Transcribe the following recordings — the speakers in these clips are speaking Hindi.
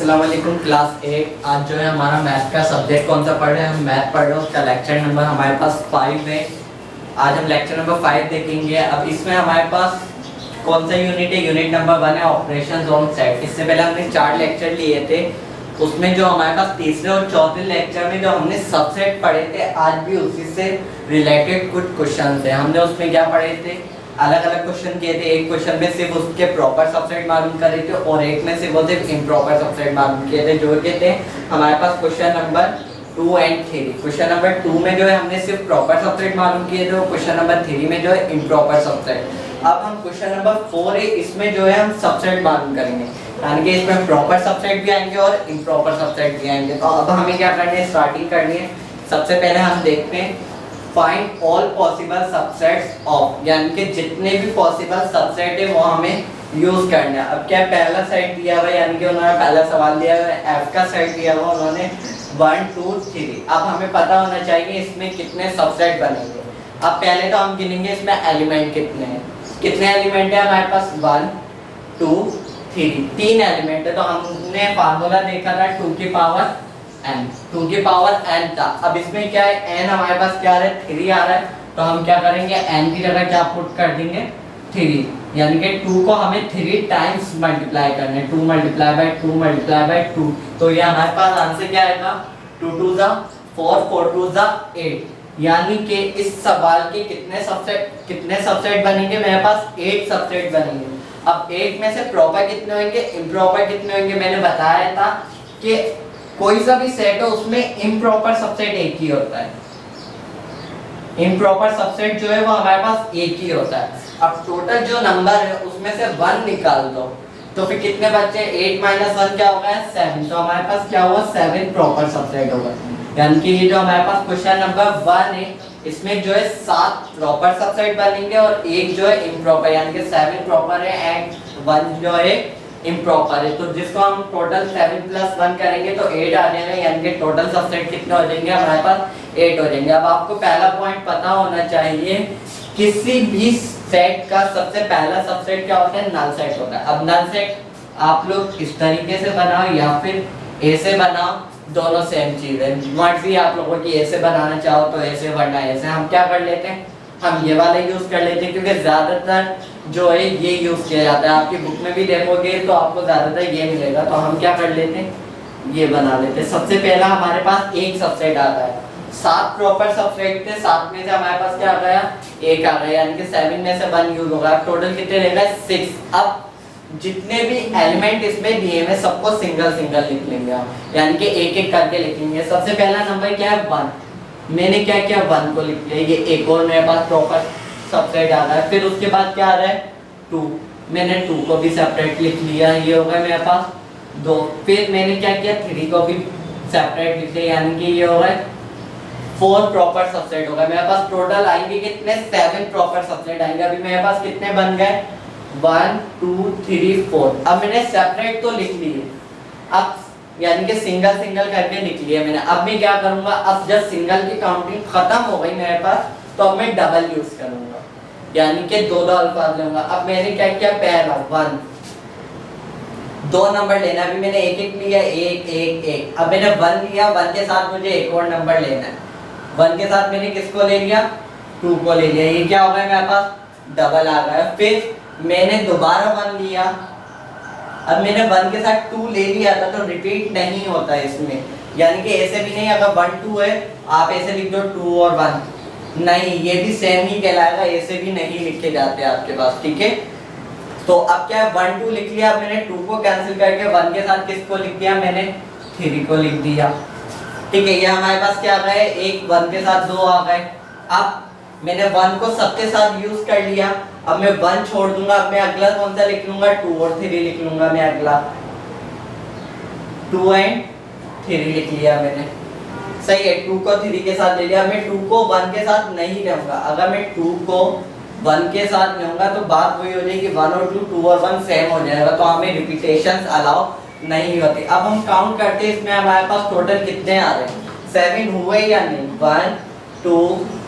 अस्सलाम वालेकुम क्लास 8। आज जो है हमारा मैथ का सब्जेक्ट कौन सा पढ़ रहे हैं, हम मैथ पढ़ रहे हैं, उसका लेक्चर नंबर हमारे पास 5 है। आज हम लेक्चर नंबर 5 देखेंगे। अब इसमें हमारे पास कौन सा यूनिट है, यूनिट नंबर 1 है ऑपरेशंस ऑन सेट। इससे पहले हमने 4 लेक्चर लिए थे, उसमें जो हमारे पास तीसरे और चौथे लेक्चर में जो हमने सबसेट पढ़े थे, आज भी उसी से रिलेटेड कुछ क्वेश्चन थे। हमने उसमें क्या पढ़े थे, अलग अलग क्वेश्चन किए थे। एक क्वेश्चन में सिर्फ उसके प्रॉपर सबसेट मालूम करे थे और एक में सिर्फ इम्प्रॉपर सबसेट मालूम किए थे, जो के थे हमारे पास question number 2 and 3। Question number 2 में जो है हमने सिर्फ प्रॉपर सबसेट मालूम किए थे और क्वेश्चन नंबर 3 में जो है इम्प्रॉपर सबसेट। अब हम क्वेश्चन नंबर 4 है, इसमें जो है हम सबसेट मालूम करेंगे, यानी कि इसमें प्रॉपर सबसेट भी आएंगे और इम्प्रॉपर सबसेट भी आएंगे। तो अब हमें क्या करनी है, स्टार्टिंग करनी है। सबसे पहले हम देखते हैं find all possible subsets of, यानी कि जितने भी पॉसिबल सबसेट है वो हमें यूज करना है। अब क्या पहला सेट दिया हुआ है, यानी कि उन्होंने पहला सवाल दिया हुआ है, एफ का सेट दिया हुआ उन्होंने 1 2 3। अब हमें पता होना चाहिए इसमें कितने सबसेट बनेंगे। अब पहले तो हम गिनेंगे इसमें एलिमेंट कितने हैं। कितने एलिमेंट है हमारे पास, 1 2 3, 3 एलिमेंट है। तो हमने फार्मूला देखा था 2 की पावर n, 2 की पावर n था। अब इसमें क्या है, n हमारे पास क्या आ रहा है, 3 आ रहा है। तो हम क्या करेंगे, n की जगह क्या पुट कर देंगे, 3, यानी कि 2 को हमें 3 टाइम्स मल्टीप्लाई करना है। 2 मल्टीप्लाई बाय 2 मल्टीप्लाई बाय 2, तो ये हमारे पास आंसर क्या आएगा, 2 2 जा 4 4 2 जा 8। यानी कि इस सवाल के कितने सबसेट बनेंगे, मेरे पास 8 सबसेट बनेंगे। अब 8 में से प्रॉपर कितने होंगे, इम्प्रॉपर कितने होंगे। मैंने बताया था कि कोई सा भी सेट हो उसमें इम्प्रॉपर सबसेट एक ही होता है। इम्प्रॉपर सबसेट जो है वो हमारे पास एक ही होता है। अब टोटल जो नंबर है उसमें से 1 निकाल दो, तो फिर कितने बचे, 8 - 1 क्या होगा, 7। तो हमारे पास क्या हुआ, 7 प्रॉपर सबसेट होगा। यानी कि ये जो हमारे पास क्वेश्चन नंबर 1 है, इसमें जो है 7 प्रॉपर सबसेट बनेंगे और एक जो है इम्प्रॉपर, यानी कि 7 प्रॉपर है एंड 1 जो है इम्प्रॉपर है। तो जिसको हम टोटल 7 + 1 करेंगे तो 8 आ जाएगा, यानी कि टोटल सबसेट कितने हो जाएंगे, हमारे पास 8 हो जाएंगे। अब आपको पहला पॉइंट पता होना चाहिए, किसी भी सेट का सबसे पहला सबसेट क्या होता है, नल सेट होता है। अब नल सेट आप लोग इस तरीके से बनाओ या फिर ऐसे बनाओ, दोनों सेम चीज है। मर्जी आप लोगों की, ऐसे बनाना चाहो तो ऐसे, वरना ऐसे। हम क्या कर लेते हैं, हम ये वाले यूज कर लेते हैं, क्योंकि ज्यादातर जो है ये यूज किया जाता है। आपकी बुक में भी देखोगे तो आपको ज्यादातर ये मिलेगा। तो हम क्या कर लेते हैं, ये बना लेते हैं। सबसे पहला हमारे पास एक सबसेट आता है, 7 प्रॉपर सबसेट थे, 7 में से हमारे पास क्या आ गया, 1 आ गया, यानी कि 7 में से 1 यूज होगा। टोटल कितने रहेगा, 6। अब जितने भी एलिमेंट इसमें दिए हैं सबको सिंगल सिंगल लिख लेंगे हम, यानी कि एक एक करके लिखेंगे। सबसे पहला नंबर क्या है, 1। मैंने क्या किया, 1 को लिख लिया, ये एक और मेरे पास प्रॉपर सबसेट आ रहा है। फिर उसके बाद क्या आ रहा है, 2, मैंने 2 को भी सेपरेट लिख लिया, ये हो गया मेरे पास 2। फिर मैंने क्या किया, 3 को भी सेपरेट लिख लिया, यानी कि ये हो गया 4 प्रॉपर सबसेट होगा मेरे पास। टोटल आएंगे कितने, 7 प्रॉपर सबसेट आएंगे। अभी मेरे पास कितने बन गए, 1 2 3 4। अब मैंने सेपरेट तो लिख लिए, अब यानी कि सिंगल सिंगल करके लिख लिया मैंने। अब मैं क्या करूंगा, अब जब सिंगल की काउंटिंग खत्म हो गई मेरे पास, तो अब मैं डबल यूज करूंगा, यानी कि 2 अल्फाज लूंगा। अब मैंने क्या किया, पहला 1, 2 नंबर लेना। अभी मैंने एक एक लिया, 1 1 1। अब मैंने 1 लिया, 1 के साथ मुझे एक और नंबर लेना है। 1 के साथ मैंने किसको ले लिया, 2 को ले लिया, ये क्या हो गया मेरे पास, डबल आ गया। फिर मैंने दोबारा 1 लिया, अब मैंने 1 के साथ 2 ले लिया था, तो रिपीट नहीं होता इसमें, यानी कि ऐसे भी नहीं, अगर 1 2 है आप ऐसे लिख दो 2 और 1, नहीं, ये भी सेम ही कहलाएगा, ऐसे भी नहीं लिखे जाते आपके पास, ठीक है। तो अब क्या है, 1 2 लिख लिया, अब मैंने 2 को कैंसिल करके 1 के साथ किसको लिख दिया, मैंने 3 को लिख दिया, ठीक है। ये हमारे पास क्या आ गए, एक 1 के साथ 2 आ गए। अब मैंने 1 को सबके साथ यूज कर लिया, अब मैं 1 छोड़ दूंगा, अब मैं अगला कौन सा लिख लूंगा, 2 और 3 लिख लूंगा मैं अगला, 2 एंड 3 लिख लिया मैंने, सही है। 2 को 3 के साथ ले लिया। मैं 2 को 1 के साथ नहीं लूंगा, अगर मैं 2 को 1 के साथ लूंगा तो बात वही हो जाएगी, 1 और 2 2 और 1 सेम हो जाएगा, तो हमें रिपीटेशंस अलाउ नहीं होती। अब हम काउंट करते हैं, इसमें हमारे पास टोटल कितने आ रहे हैं, 7 हुए या नहीं, 1 2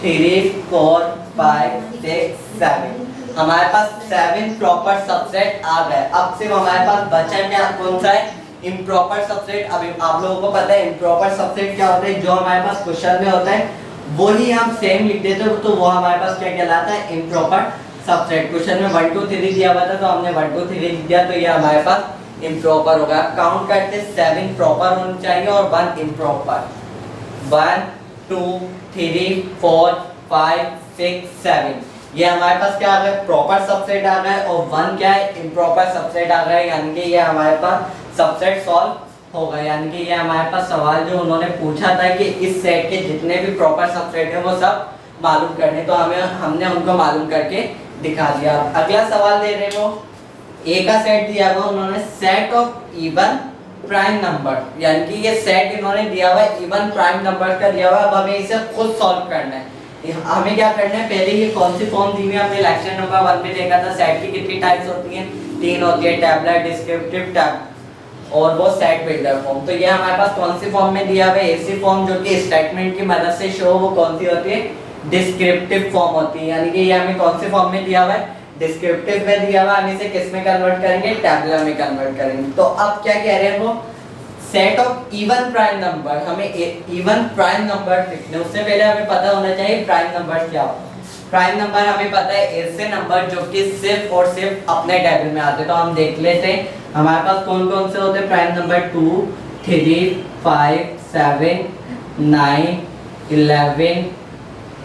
3 4 5 6 7। हमारे पास 7 प्रॉपर सबसेट आ गए। अब सिर्फ हमारे पास बचा क्या, कौन सा है, इम्प्रॉपर सबसेट, अभी आप लोगों को पता है इम्प्रॉपर सबसेट क्या होता है, जो हमारे पास क्वेश्चन में होता है वही हम सेम लिख देते हो, तो वो हमारे पास क्या कहलाता है, इम्प्रॉपर सबसेट। क्वेश्चन में 1 2 3 दिया हुआ था तो हमने 1 2 3 लिख दिया, तो ये हमारे पास इम्प्रॉपर होगा। काउंट करते 7 प्रॉपर होने चाहिए और 1 इम्प्रॉपर। 1 2 3 4 5 6 7, ये हमारे पास क्या आ गया, प्रॉपर सबसेट आ गया, और 1 क्या है, इम्प्रॉपर सबसेट आ गया, यानी कि ये हमारे पास सबसेट सॉल्व होगा। यानी कि ये हमारे पास सवाल जो उन्होंने पूछा था कि इस सेट के जितने भी प्रॉपर सबसेट है वो सब मालूम करने, तो हमने उनको मालूम करके दिखा दिया। अगला सवाल दे रहे हो, ए का सेट दिया हुआ उन्होंने, set of even prime number, यानी कि ये सेट इन्होंने दिया हुआ है इवन प्राइम नंबर का दिया हुआ है। अब हमें इसे खुद सॉल्व करना है। हमें क्या करना है, पहले ये कौन सी फॉर्म दी हुई है, हमने लेक्चर नंबर 1 में देखा था सेट की कितनी टाइप्स होती हैं, 3 होती है, टैबुलर, डिस्क्रिप्टिव, टैब और वो सेट बिल्डर फॉर्म। तो ये हमारे पास कौन सी फॉर्म में दिया हुआ है, ऐसी फॉर्म जो कि स्टेटमेंट की मदद से शो, वो कौन सी होती है, डिस्क्रिप्टिव फॉर्म होती है। यानी कि ये हमें कौन सी फॉर्म में दिया हुआ है, डिस्क्रिप्टिव में दिया हुआ है। हम इसे किस में कन्वर्ट करेंगे, टैबुलर में कन्वर्ट करेंगे। तो अब क्या कह रहे हैं वो, set of even prime number, हमें इवन प्राइम नंबर लिखने, उससे पहले हमें पता होना चाहिए प्राइम नंबर क्या होता है। प्राइम नंबर हमें पता है ऐसे नंबर जो कि सिर्फ और सिर्फ अपने टेबल में आते हैं। तो हम देख लेते हैं हमारे पास कौन कौन से होते हैं प्राइम नंबर, 2 3 5 7 9 11,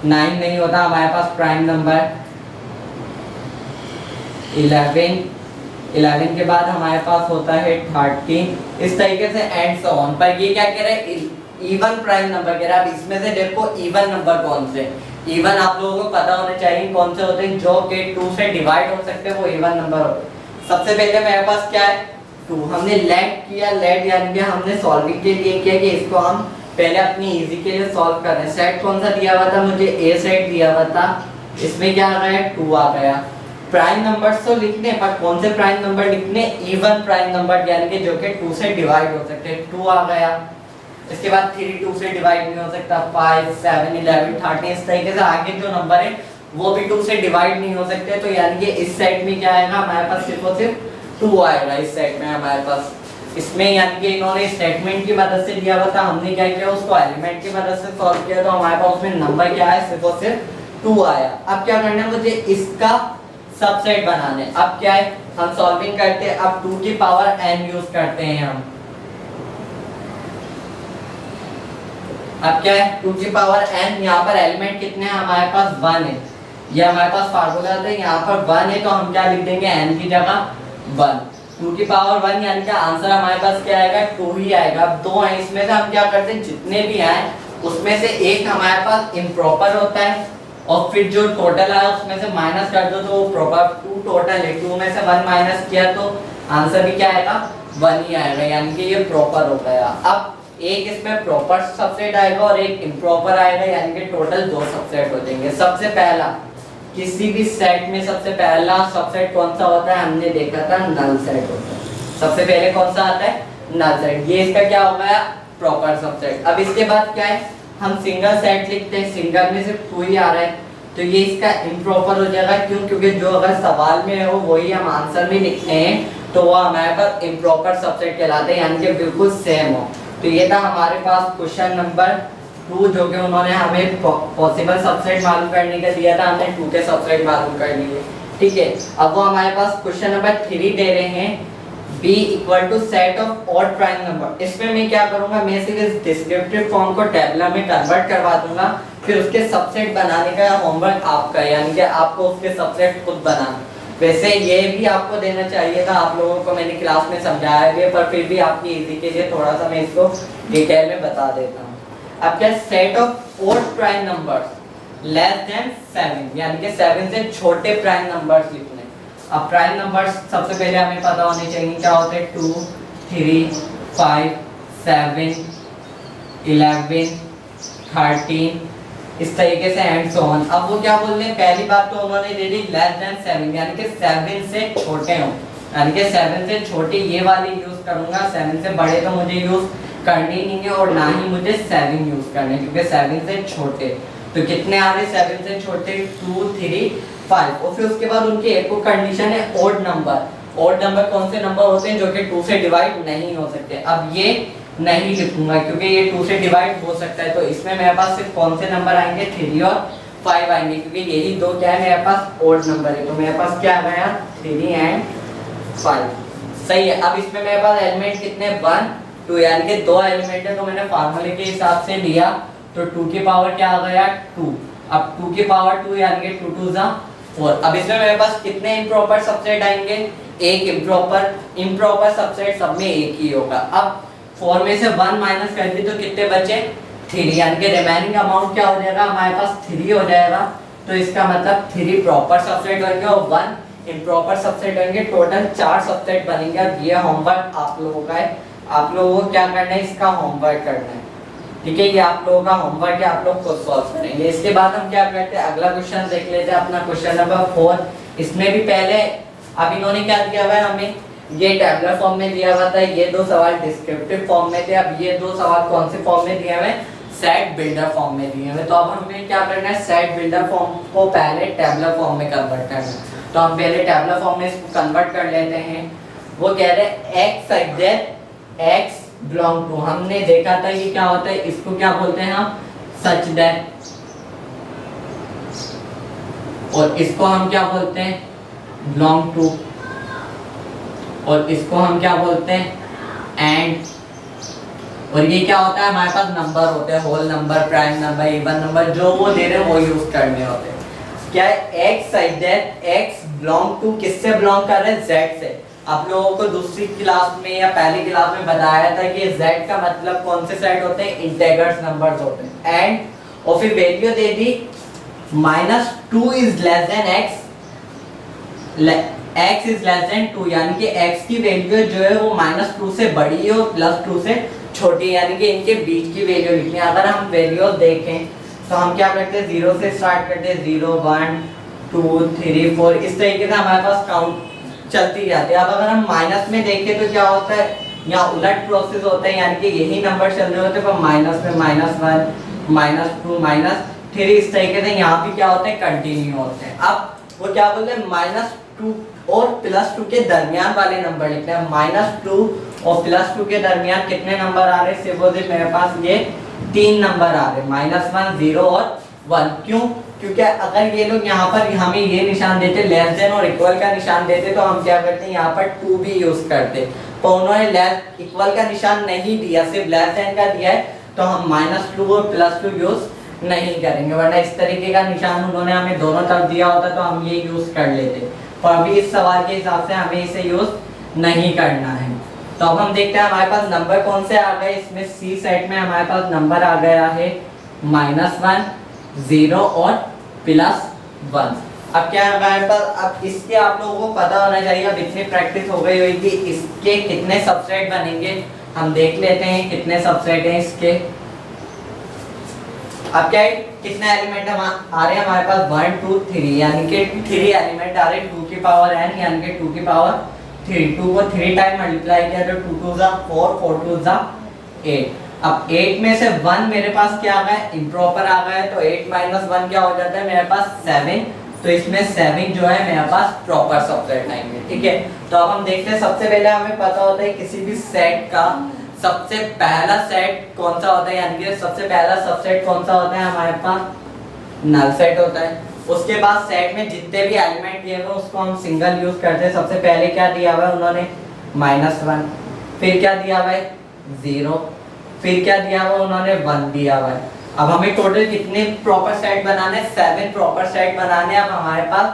9 नहीं होता हमारे पास प्राइम नंबर, 11 के बाद हमारे पास होता है 13, इस तरीके से एंड सो ऑन। पर ये क्या कह रहे हैं, इवन प्राइम नंबर कह रहा है। अब इसमें से देखो इवन नंबर कौन से, इवन आप लोगों को पता होने चाहिए कौन से होते हैं, जो कि 2 से डिवाइड हो सकते हैं, वो इवन नंबर होते हैं। सबसे पहले मेरे पास क्या है, 2, हमने लेट किया, लेट यानी कि हमने सॉल्विंग के लिए किया कि इसको हम पहले अपनी इजी के लिए सॉल्व कर रहे हैं। सेट कौन सा दिया हुआ था, मुझे ए सेट दिया हुआ था, इसमें क्या आ गया, 2 आ गया। प्राइम नंबर्स तो लिखने, पर कौन से प्राइम नंबर लिखने, इवन प्राइम नंबर, यानी कि जो कि 2 से डिवाइड हो सकते हैं, 2 आ गया। इसके बाद 3 2 से डिवाइड नहीं हो सकता, 5 7 11 13, इस तरीके से आगे जो नंबर है वो भी 2 से डिवाइड नहीं हो सकते। तो यानी कि इस सेट में क्या आएगा हमारे पास, सिर्फ और सिर्फ 2 आएगा इस सेट में हमारे पास। इसमें यानी कि इन्होंने स्टेटमेंट की मदद से दिया हुआ था, हमने क्या किया, उसको एलिमेंट की मदद से सॉल्व किया, तो हमारे पास उसमें नंबर क्या है, सिर्फ और सिर्फ 2 आया। अब क्या करना है, मुझे इसका सबसेट बनाने। अब क्या है, हम सॉल्विंग करते हैं, अब 2 की पावर n यूज करते हैं हम। अब क्या है, 2 की पावर n, यहाँ पर एलिमेंट कितने हैं हमारे पास, 1 है, ये हमारे पास फार्मूला था, यहाँ पर 1 है, तो हम क्या लिख देंगे, n की जगह 1। 2 की पावर 1 यानी कि आंसर हमारे पास क्या आएगा, 2 ही आएगा। अब 2 है, इसमें से हम क्या करते हैं, जितने भी आए उसमें से एक हमारे पास इम्प्रॉपर होता है, और फिर जो टोटल आया उसमें से माइनस कर दो, तो वो प्रॉपर 2 टोटल है, 2 में से 1 माइनस किया तो आंसर भी क्या आएगा, 1 ही आएगा, यानी कि ये प्रॉपर हो गया। अब एक इसमें प्रॉपर सबसेट आएगा और एक इम्प्रॉपर आएगा, यानी कि टोटल 2 सबसेट हो जाएंगे। सबसे पहला किसी भी सेट में सबसे पहला सबसेट कौन सा होता है, हमने देखा था नल सेट होता है। सबसे पहले कौन सा आता है, नल सेट, ये इसका क्या हो गया, प्रॉपर सबसेट। अब इसके बाद क्या है, हम सिंगल सेट लिखते हैं, सिंगल में सिर्फ 2 ही आ रहा है, तो ये इसका इम्प्रॉपर हो जाएगा। क्यों, क्योंकि जो अगर सवाल में हो वही हम आंसर में लिखते हैं, तो वो हमारे पास इम्प्रॉपर सबसेट कहलाते हैं, यानी कि बिल्कुल सेम हो। तो ये था हमारे पास क्वेश्चन नंबर 2, जो कि उन्होंने हमें पॉसिबल सबसेट मालूम करने का दिया था, हमने 2 के सबसेट मालूम कर लिए, ठीक है। अब वो हमारे पास क्वेश्चन नंबर 3 दे रहे हैं, b equal to set of odd prime number. इसमें मैं क्या करूंगा, मैं सिर्फ इस डिस्क्रिप्टिव फॉर्म को टेबुलर में कन्वर्ट करवा दूंगा, फिर उसके सबसेट बनाने का होमवर्क आपका है, यानी कि आपको उसके सबसेट खुद बनाना। वैसे ये भी आपको देना चाहिए था, आप लोगों को मैंने क्लास में समझाया भी है, पर फिर भी आपकी इजी के लिए थोड़ा सा मैं इसको डिटेल में बता देता हूँ। अब क्या, set of odd prime numbers less than 7, यानी कि 7 से छोटे प्राइम नंबर्स लिखने। अब प्राइम नंबर्स सबसे पहले हमें पता होने चाहिए क्या होते हैं, 2 3 5 7 11 13, इस तरीके से एंड सो ऑन। अब वो क्या बोल रहे हैं, पहली बात तो उन्होंने दे दी लेस देन 7, यानी कि 7 से छोटे हो, यानी कि 7 से छोटे ये वाली यूज करूंगा, 7 से बड़े तो मुझे यूज करनी नहीं है, और ना ही मुझे 7 यूज करने, क्योंकि 7 से छोटे। तो कितने आ रहे 7 से छोटे, 2 3 5, और फिर उसके बाद उनकी एक और कंडीशन है ऑड नंबर। ऑड नंबर कौन से नंबर होते हैं जो कि 2 से डिवाइड नहीं हो सकते। अब ये नहीं लिखूंगा क्योंकि ये 2 से डिवाइड हो सकता है, तो इसमें मेरे पास सिर्फ कौन से नंबर आएंगे 3 और 5 आएंगे, क्योंकि यही दो क्या है मेरे पास ऑड नंबर है। तो मेरे पास क्या आ गया 3 एंड 5। सही है। अब इसमें मेरे पास एलिमेंट कितने 1 2 यानी कि 2 एलिमेंट है, तो मैंने फार्मूले के हिसाब से लिया तो 2 की पावर क्या आ गया 2। अब 2 की पावर 2 यानी कि 2 2 4। अब इसमें मेरे पास कितने इम्प्रॉपर सबसेट आएंगे, एक इम्प्रॉपर सबसेट सब में एक ही होगा। अब 4 में से 1 माइनस कर दी तो कितने बचे 3, यानी कि रिमेनिंग अमाउंट क्या हो जाएगा हमारे पास 3 हो जाएगा। तो इसका मतलब 3 प्रॉपर सबसेट बनेंगे और 1 इम्प्रॉपर सबसेट बनेंगे, टोटल 4 सबसेट बनेंगे। अब ये होमवर्क आप लोगों का है, आप लोगों को क्या करना है इसका होमवर्क करना है, ठीक है। ये आप लोगों का होमवर्क है, आप लोग खुद सॉल्व करेंगे। इसके बाद हम क्या करते हैं अगला क्वेश्चन देख लेते हैं, अपना क्वेश्चन नंबर 4। इसमें भी पहले अब इन्होंने क्या दिया हुआ है हमें, ये टैबुलर फॉर्म में दिया हुआ था, ये 2 सवाल डिस्क्रिप्टिव फॉर्म में थे। अब ये 2 सवाल कौन से फॉर्म में दिए हुए, सेट बिल्डर फॉर्म में दिए हुए। तो अब हमें क्या करना है सेट बिल्डर फॉर्म को पहले टैबुलर फॉर्म में कन्वर्ट करना है। तो हम पहले टैबुलर फॉर्म में इसको कन्वर्ट कर लेते हैं। वो कह रहे हैं x such that x belong to, हमने देखा था ये क्या होता है, इसको क्या बोलते हैं हम सच दैट, और इसको हम क्या बोलते हैं बिलोंग टू, और इसको हम क्या बोलते हैं एंड। और ये क्या होता है हमारे पास नंबर होते हैं, whole number, prime number, even number, जो वो दे रहे हैं वो यूज करने होते हैं। क्या है x such that x belong to, किससे बिलोंग कर रहे हैं z से। आप लोगों को दूसरी क्लास में या पहली क्लास में बताया था कि z का मतलब कौन से सेट होते हैं इंटीजर्स नंबर्स होते हैं। एंड और फिर value they the -2 is less then x is less then 2, यानी कि x की वैल्यू जो है वो -2 से बड़ी है और +2 से छोटी है, यानी कि इनके बीच की वैल्यू लिखनी है। अगर हम वैल्यू देखें तो हम क्या करते हैं 0 से स्टार्ट करते हैं, 0 1 2 3 4, इस तरीके से हमारे पास काउंट चलती जाती है। अब अगर हम माइनस में देखें तो क्या होता है यहाँ उलट प्रोसेस होता है, यानी कि यही नंबर चल रहे होते हैं पर माइनस में -1 -2 -3, इस तरीके से यहाँ भी क्या होते हैं कंटिन्यू होते हैं। अब वो क्या बोलते हैं -2 और +2 के दरमियान वाले नंबर लिखते हैं। -2 और +2 के दरमियान कितने नंबर आ रहे हैं, सिर्फ मेरे पास ये 3 नंबर आ रहे हैं, -1 0 और 1। क्यों, क्योंकि अगर ये लोग यहाँ पर हमें ये निशान देते लेस देन और इक्वल का निशान देते तो हम क्या करते हैं यहाँ पर 2 भी यूज करते, पर उन्होंने लेस इक्वल का निशान नहीं दिया, सिर्फ लेस देन का दिया है, तो हम -2 और +2 यूज नहीं करेंगे। वरना इस तरीके का निशान उन्होंने हमें दोनों तरफ दिया होता तो हम ये यूज कर लेते, पर अभी इस सवाल के हिसाब से हमें इसे यूज नहीं करना है। तो अब हम देखते हैं हमारे पास नंबर कौन से आ गए। इसमें सी सेट में हमारे पास नंबर आ गया है -1 0 और +1। अब क्या है हमारे पास, अब इसके आप लोगों को पता होना चाहिए, अब इतनी प्रैक्टिस हो गई होगी, इसके कितने सबसेट बनेंगे हम देख लेते हैं कितने सबसेट हैं इसके। अब क्या है कितने एलिमेंट आ रहे हैं हमारे पास 1 2 3, यानी कि 3 एलिमेंट आ रहे हैं 2 की पावर n, यानी कि 2 की पावर 3। 2 को 3 टाइम मल्टीप्लाई किया तो 2 2 4 4 2 8। अब 8 में से 1 मेरे पास क्या आ गया इम्प्रॉपर आ गया है, तो 8 - 1 क्या हो जाता है मेरे पास 7। तो इसमें 7 जो है मेरे पास प्रॉपर सबसेट आएंगे, ठीक है। तो अब हम देखते हैं, सबसे पहले हमें पता होता है किसी भी सेट का सबसे पहला सेट कौन सा होता है, यानी कि सबसे पहला सबसेट कौन सा होता है हमारे पास नल सेट होता है। उसके बाद सेट में जितने भी एलिमेंट दिए हुए उसको हम सिंगल यूज करते हैं। सबसे पहले क्या दिया हुआ है उन्होंने -1, फिर क्या दिया हुआ है 0, फिर क्या दिया हुआ उन्होंने 1 दिया हुआ है। अब हमें टोटल कितने प्रॉपर सेट बनाने, 7 प्रॉपर सेट बनाने। अब हमारे पास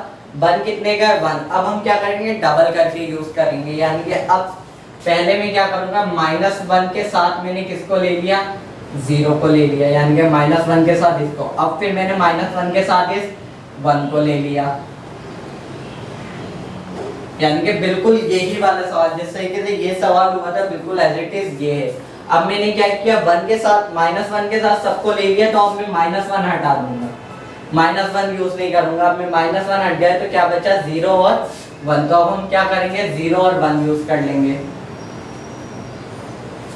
1 कितने का 1। अब हम क्या करेंगे डबल करके यूज करेंगे, यानी कि अब पहले मैं क्या करूंगा -1 के साथ मैंने किसको ले लिया 0 को ले लिया, यानी कि -1 के साथ इसको। अब फिर मैंने -1 के साथ इस 1 को ले लिया, यानी कि बिल्कुल यही वाला सवाल जिस तरीके से ये सवाल हुआ था बिल्कुल एज इट इज ये है। अब मैंने क्या किया 1 के साथ -1 के साथ सबको ले लिया, तो अब मैं -1 हटा दूंगा, -1 यूज नहीं करूंगा। अब मैं -1 हट गया तो क्या बचा 0 और 1। तो अब हम क्या करेंगे 0 और 1 यूज कर लेंगे।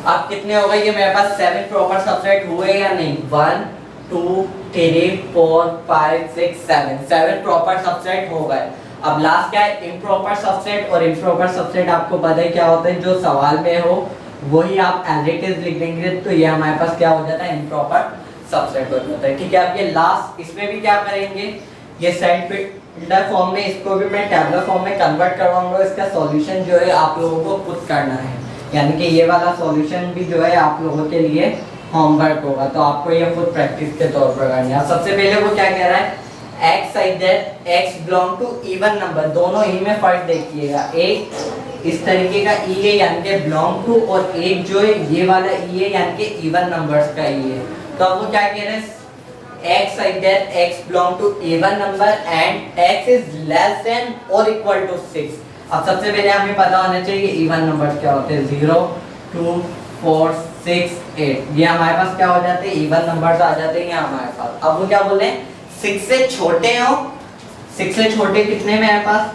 अब कितने हो गए ये मेरे पास 7 प्रॉपर सबसेट हुए या नहीं, 1 2 3 4 5 6 7 प्रॉपर सबसेट हो गए। अब लास्ट क्या है, इम्प्रॉपर सबसेट। और इम्प्रॉपर सबसेट आपको पता है क्या होता है, जो सवाल में हो वही आप एज इट इज लिख देंगे, तो ये हमारे पास क्या हो जाता है, इम्प्रॉपर सबसेट हो जाता है। ठीक है, अब ये लास्ट, इसमें भी क्या करेंगे, ये सेट फिल्टर फॉर्म में, इसको भी मैं टेबलर फॉर्म में कन्वर्ट करवाऊंगा। इसका सॉल्यूशन जो है आप लोगों को खुद करना है, यानी कि ये वाला सॉल्यूशन भी जो है आप लोगों के लिए होमवर्क होगा, तो आपको ये खुद प्रैक्टिस के तौर पर करना है। सबसे पहले वो क्या कह रहा है, x such that x belong to even number, दोनों ही में फर्क देखिएगा, एक इस तरीके का ई है यानी कि बिलोंग टू, और एक जो है ये वाला ई है यानी कि इवन नंबर्स का ई है। तो अब वो क्या कह रहे हैं, x such that x belong to even number and x is less than और इक्वल टू 6। अब सबसे पहले हमें पता होना चाहिए इवन नंबर्स क्या होते हैं, 0 2 4 6 8, ये हमारे पास क्या हो जाते हैं, इवन नंबर्स आ जाते हैं हमारे पास। अब वो क्या बोले, 6 से छोटे हो, 6 से छोटे कितने में है पास,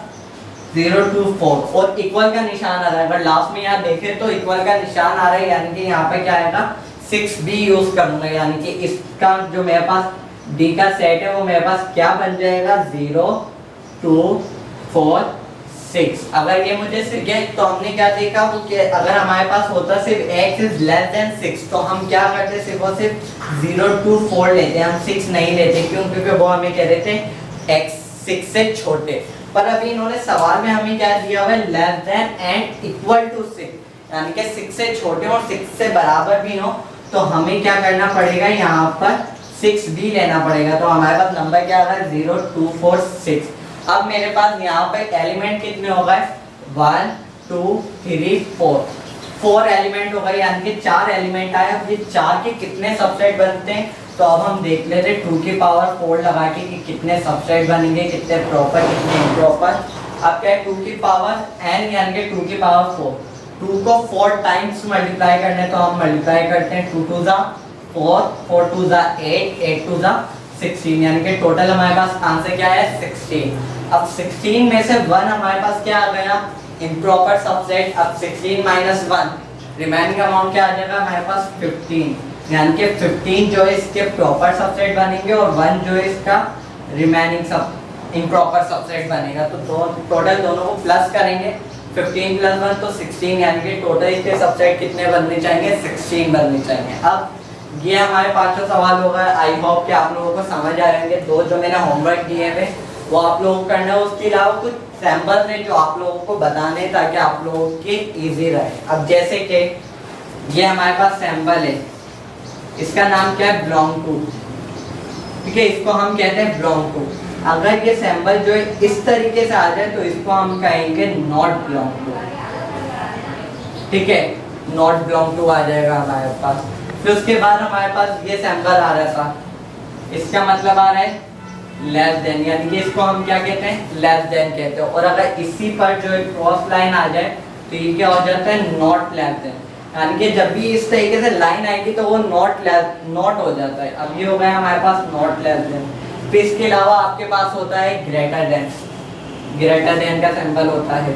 0 2 4, और इक्वल का निशान आ रहा है। अगर लास्ट में यहाँ देखें तो इक्वल का निशान आ रहा है, यानी कि यहाँ पे क्या आएगा, 6 भी यूज करूंगा, यानी कि इसका जो मेरे पास डी का सेट है वो मेरे पास क्या बन जाएगा, 0 2 4 6। अगर ये मुझे तो हमने क्या देखा, वो अगर हमारे पास होता सिर्फ x इज लेस देन 6, तो हम क्या करते, सिर्फ और सिर्फ 0 2 4 लेते, हम 6 नहीं लेते, क्यों, क्योंकि वो हमें कह रहे थे x 6 से छोटे। पर अभी इन्होंने सवाल में हमें क्या दिया हुआ है, less than and equal to 6, यानी कि 6 से छोटे और 6 से बराबर भी हो, तो हमें क्या करना पड़ेगा, यहाँ पर 6 भी लेना पड़ेगा। तो हमारे पास नंबर क्या आ रहा है, 0 2 4 6। अब मेरे पास यहाँ पे एलिमेंट कितने हो गए, 1 2 3 4, 4 एलिमेंट हो गए, यानी कि 4 एलिमेंट आए। अब ये 4 के कितने सबसेट बनते हैं, तो अब हम देख लेते हैं 2 की पावर 4 लगा के कि कितने सबसेट बनेंगे, कितने प्रॉपर कितने इम्प्रॉपर। अब क्या है, 2 की पावर n यानी कि 2 की पावर 4, 2 को 4 टाइम्स मल्टीप्लाई करने, तो हम मल्टीप्लाई करते हैं, 2 2 जा 4 4 2 जा 8 8 2 जा 16, यानी कि टोटल हमारे पास आंसर क्या है, 16। अब 16 में से 1 हमारे पास क्या आ गया, इम्प्रॉपर सबसेट। अब 16 माइनस 1, रिमेनिंग अमाउंट क्या आ जाएगा हमारे पास, 15, यानी कि 15 जो है इसके प्रॉपर सबसेट बनेंगे और 1 जो है इसका रिमेनिंग सब इम्प्रॉपर सबसेट बनेगा। तो टोटल दोनों को प्लस करेंगे, 15 प्लस 1 तो 16, यानी कि टोटल इसके सबसेट कितने बनने चाहिए, 16 बनने चाहिए। अब ये हमारे 5 सवाल हो गए। आई होप कि आप लोगों को समझ आ रहेंगे। 2 जो मैंने होमवर्क दिए हैं वो आप लोगों को करना है, उसके अलावा कुछ सैम्पल हैं जो आप लोगों को बताने ताकि आप लोगों के इजी रहे। अब जैसे कि ये हमारे पास सैम्पल है, इसका नाम क्या है, बिलोंग टू, ठीक है, इसको हम कहते हैं बिलोंग टू। अगर ये सैम्पल जो है इस तरीके से आ जाए तो इसको हम कहेंगे नॉट बिलोंग टू, ठीक है, नॉट बिलोंग टू आ जाएगा हमारे पास। फिर उसके बाद हमारे पास ये सैम्पल आ रहा था, इसका मतलब आ रहा है लेस देन, यानी कि इसको हम क्या कहते हैं, लेस देन कहते हैं। और अगर इसी पर जो क्रॉस लाइन आ जाए तो ये क्या हो जाता है, नॉट लेस देन, यानी कि जब भी इस तरीके से लाइन आएगी तो वो नॉट हो जाता है। अब ये हो गया हमारे पास नॉट लेस देन। फिर इसके अलावा आपके पास होता है ग्रेटर देन, ग्रेटर देन का सिंबल होता है।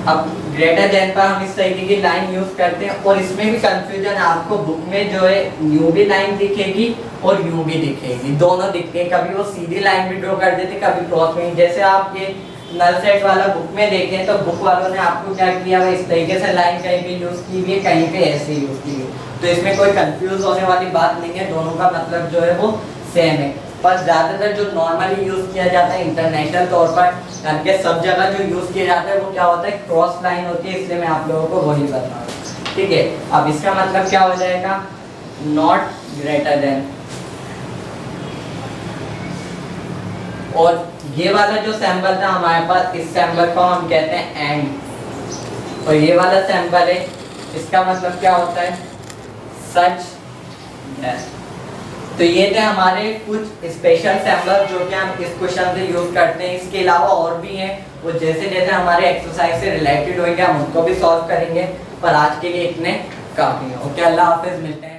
अब ग्रेटर देन पर हम इस तरीके की लाइन यूज करते हैं, और इसमें भी कंफ्यूजन है, आपको बुक में जो है यूं भी लाइन दिखेगी और यूं भी दिखेगी, दोनों दिखते हैं। कभी वो सीधी लाइन भी ड्रॉ कर देते, कभी क्रॉस में। जैसे आप ये नल सेट वाला बुक में देखें तो बुक वालों ने आपको क्या किया है, इस तरीके से लाइन कहीं पे यूज की हुई है, कहीं पे ऐसे यूज की हुई है, तो इसमें कोई कंफ्यूज होने वाली बात नहीं है, दोनों का मतलब जो है वो सेम है। पर ज़्यादातर जो नॉर्मली यूज़ किया जाता है इंटरनेशनल तौर पर, यानी कि सब जगह जो यूज़ किया जाता है वो क्या होता है, क्रॉस लाइन होती है, इसलिए मैं आप लोगों को वही बता रहा हूँ, ठीक है। अब इसका मतलब क्या हो जाएगा, नॉट ग्रेटर देन। और ये वाला जो सैंपल था हमारे पास, इस सैंपल को हम कहते हैं एंड, और ये वाला सैंपल है, इसका मतलब क्या होता है, सच यस। तो ये थे हमारे कुछ स्पेशल सैंपल जो कि हम इस क्वेश्चन से यूज करते हैं। इसके अलावा और भी हैं, वो जैसे जैसे हमारे एक्सरसाइज से रिलेटेड होंगे हम उनको भी सॉल्व करेंगे, पर आज के लिए इतने काफ़ी है। ओके, अल्लाह हाफिज, मिलते हैं।